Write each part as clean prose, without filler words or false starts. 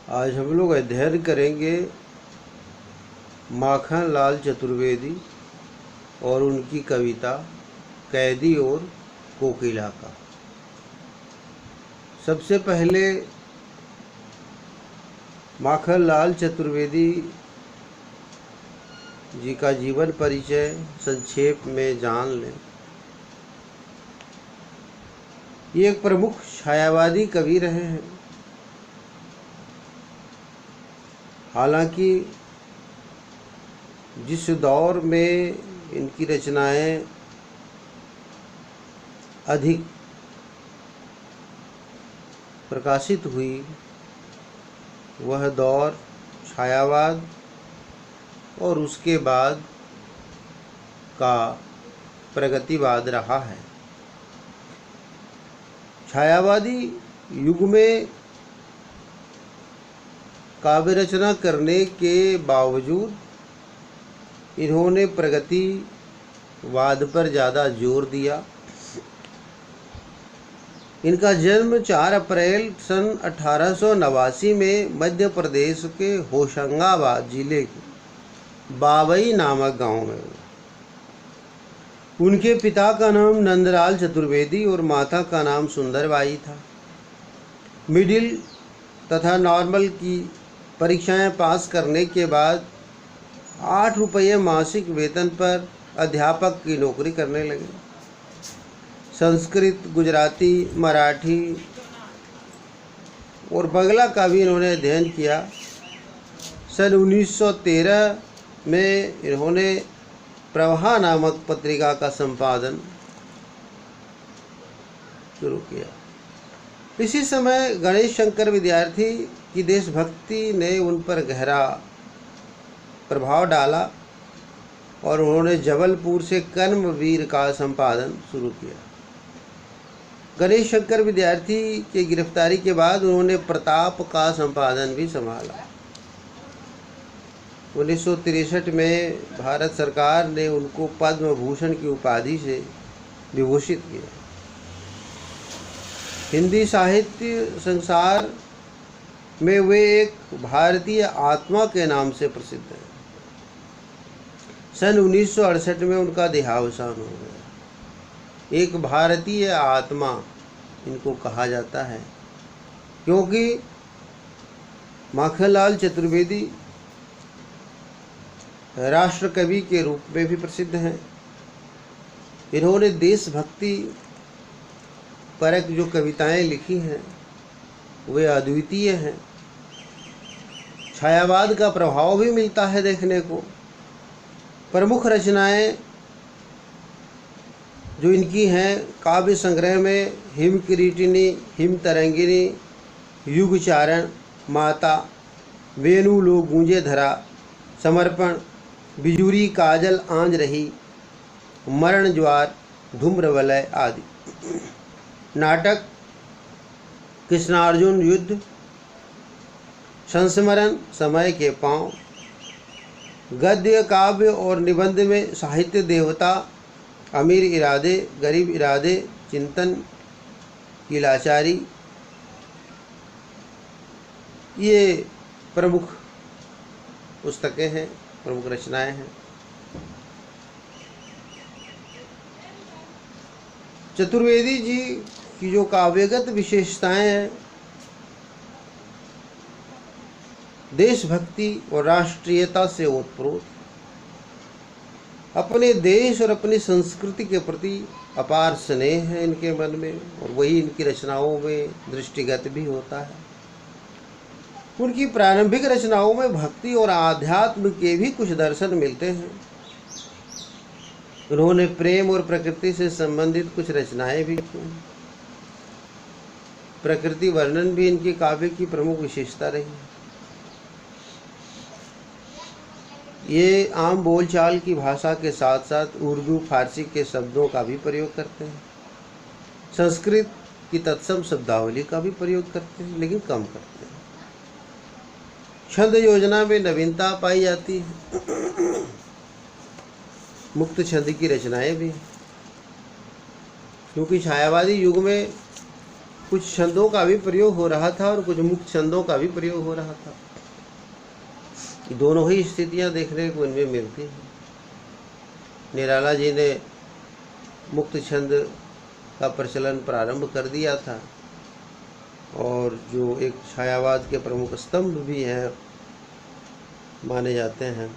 आज हम लोग अध्ययन करेंगे माखन लाल चतुर्वेदी और उनकी कविता कैदी और कोकिला का। सबसे पहले माखन लाल चतुर्वेदी जी का जीवन परिचय संक्षेप में जान लें। ये एक प्रमुख छायावादी कवि रहे हैं। हालांकि जिस दौर में इनकी रचनाएं अधिक प्रकाशित हुई वह दौर छायावाद और उसके बाद का प्रगतिवाद रहा है। छायावादी युग में काव्य रचना करने के बावजूद इन्होंने प्रगतिवाद पर ज़्यादा जोर दिया। इनका जन्म 4 अप्रैल सन 1889 में मध्य प्रदेश के होशंगाबाद जिले के बाबई नामक गांव में हुआ। उनके पिता का नाम नंदलाल चतुर्वेदी और माता का नाम सुंदरबाई था। मिडिल तथा नॉर्मल की परीक्षाएं पास करने के बाद 8 रुपये मासिक वेतन पर अध्यापक की नौकरी करने लगे। संस्कृत, गुजराती, मराठी और बंगला का भी इन्होंने अध्ययन किया। सन 1913 में इन्होंने प्रवाह नामक पत्रिका का संपादन शुरू किया। इसी समय गणेश शंकर विद्यार्थी की देशभक्ति ने उन पर गहरा प्रभाव डाला और उन्होंने जबलपुर से कर्मवीर का संपादन शुरू किया। गणेश शंकर विद्यार्थी की गिरफ्तारी के बाद उन्होंने प्रताप का संपादन भी संभाला। 1963 में भारत सरकार ने उनको पद्म भूषण की उपाधि से विभूषित किया। हिंदी साहित्य संसार में वे एक भारतीय आत्मा के नाम से प्रसिद्ध हैं। सन 1968 में उनका देहावसान हो गया। एक भारतीय आत्मा इनको कहा जाता है क्योंकि माखनलाल चतुर्वेदी राष्ट्र कवि के रूप में भी प्रसिद्ध हैं। इन्होंने देशभक्ति परक जो कविताएं लिखी हैं वे अद्वितीय हैं। छायावाद का प्रभाव भी मिलता है देखने को। प्रमुख रचनाएं जो इनकी हैं काव्य संग्रह में हिम किरीटिनी, हिम तरंगिनी, युगचारण, माता, वेणु लो गूंजे धरा, समर्पण, बिजुरी काजल आंज रही, मरण ज्वार, धूम्र वलय आदि। नाटक कृष्णार्जुन युद्ध, संस्मरण, समय के पांव। गद्य काव्य और निबंध में साहित्य देवता, अमीर इरादे, गरीब इरादे, चिंतन की लाचारी, ये प्रमुख पुस्तकें हैं, प्रमुख रचनाएं हैं। चतुर्वेदी जी की जो काव्यगत विशेषताएं हैं देशभक्ति और राष्ट्रीयता से ओतप्रोत, अपने देश और अपनी संस्कृति के प्रति अपार स्नेह है इनके मन में और वही इनकी रचनाओं में दृष्टिगत भी होता है। उनकी प्रारंभिक रचनाओं में भक्ति और आध्यात्म के भी कुछ दर्शन मिलते हैं। उन्होंने प्रेम और प्रकृति से संबंधित कुछ रचनाएं भी की हैं। प्रकृति वर्णन भी इनकी काव्य की प्रमुख विशेषता रही है। ये आम बोलचाल की भाषा के साथ साथ उर्दू, फारसी के शब्दों का भी प्रयोग करते हैं। संस्कृत की तत्सम शब्दावली का भी प्रयोग करते हैं लेकिन कम करते हैं। छंद योजना में नवीनता पाई जाती है। मुक्त छंद की रचनाएं भी, क्योंकि छायावादी युग में कुछ छंदों का भी प्रयोग हो रहा था और कुछ मुक्त छंदों का भी प्रयोग हो रहा था। दोनों ही स्थितियां देखने को इनमें मिलती हैं। निराला जी ने मुक्त छंद का प्रचलन प्रारंभ कर दिया था और जो एक छायावाद के प्रमुख स्तंभ भी हैं माने जाते हैं।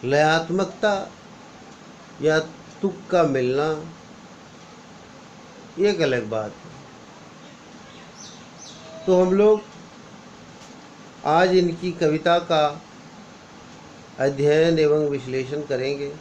लयात्मकता या तुक का मिलना एक अलग बात है। तो हम लोग आज इनकी कविता का अध्ययन एवं विश्लेषण करेंगे।